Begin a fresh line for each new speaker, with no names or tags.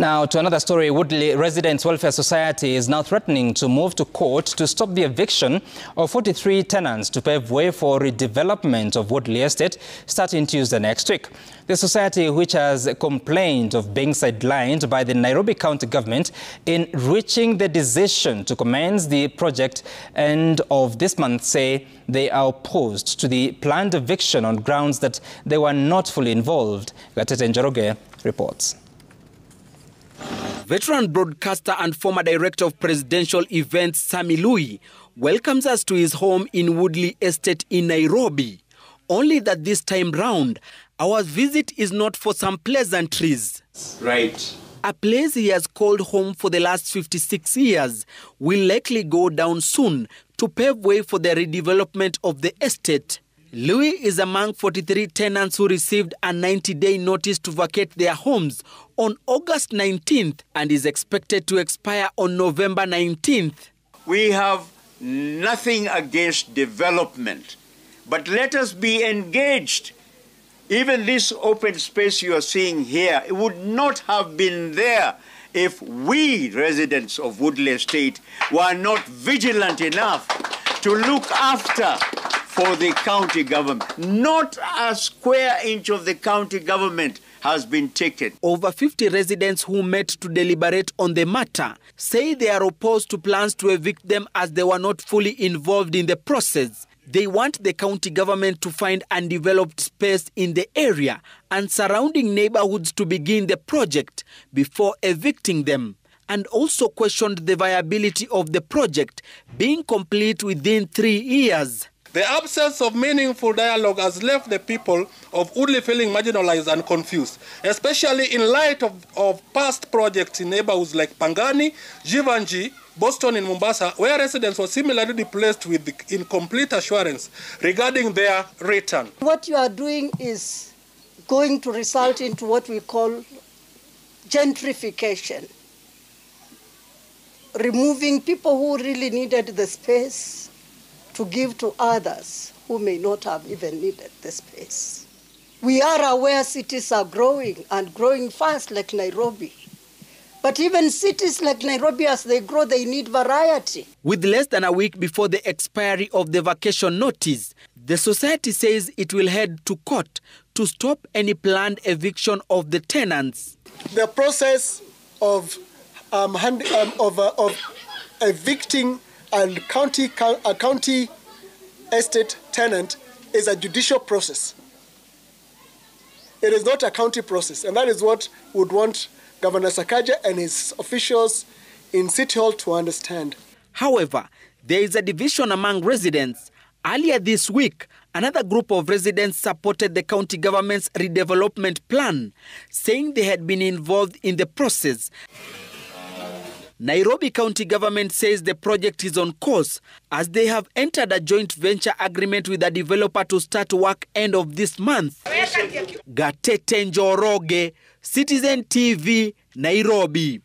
Now to another story, Woodley Residents Welfare Society is now threatening to move to court to stop the eviction of 43 tenants to pave way for redevelopment of Woodley Estate starting Tuesday next week. The society, which has complained of being sidelined by the Nairobi County government in reaching the decision to commence the project end of this month, say they are opposed to the planned eviction on grounds that they were not fully involved. Gatete Njoroge reports.
Veteran broadcaster and former director of presidential events Sami Lui welcomes us to his home in Woodley Estate in Nairobi. Only that this time round, our visit is not for some pleasantries.
Right.
A place he has called home for the last 56 years will likely go down soon to pave way for the redevelopment of the estate. Louis is among 43 tenants who received a 90-day notice to vacate their homes on August 19th and is expected to expire on November 19th.
We have nothing against development, but let us be engaged. Even this open space you are seeing here, it would not have been there if we, residents of Woodley Estate, were not vigilant enough to look after for the county government. Not a square inch of the county government has been taken.
Over 50 residents who met to deliberate on the matter say they are opposed to plans to evict them as they were not fully involved in the process. They want the county government to find undeveloped space in the area and surrounding neighborhoods to begin the project before evicting them, and also questioned the viability of the project being complete within 3 years.
The absence of meaningful dialogue has left the people of Woodley feeling marginalized and confused, especially in light of past projects in neighborhoods like Pangani, Jivanji, Boston and Mombasa, where residents were similarly placed with incomplete assurance regarding their return.
What you are doing is going to result into what we call gentrification, removing people who really needed the space to give to others who may not have even needed the space. We are aware cities are growing and growing fast like Nairobi. But even cities like Nairobi, as they grow, they need variety.
With less than a week before the expiry of the vacation notice, the society says it will head to court to stop any planned eviction of the tenants.
The process of evicting a county estate tenant is a judicial process. It is not a county process, and that is what we would want Governor Sakaja and his officials in City Hall to understand.
However, there is a division among residents. Earlier this week, another group of residents supported the county government's redevelopment plan, saying they had been involved in the process. Nairobi County government says the project is on course as they have entered a joint venture agreement with a developer to start work end of this month. Gatete Njoroge, Citizen TV, Nairobi.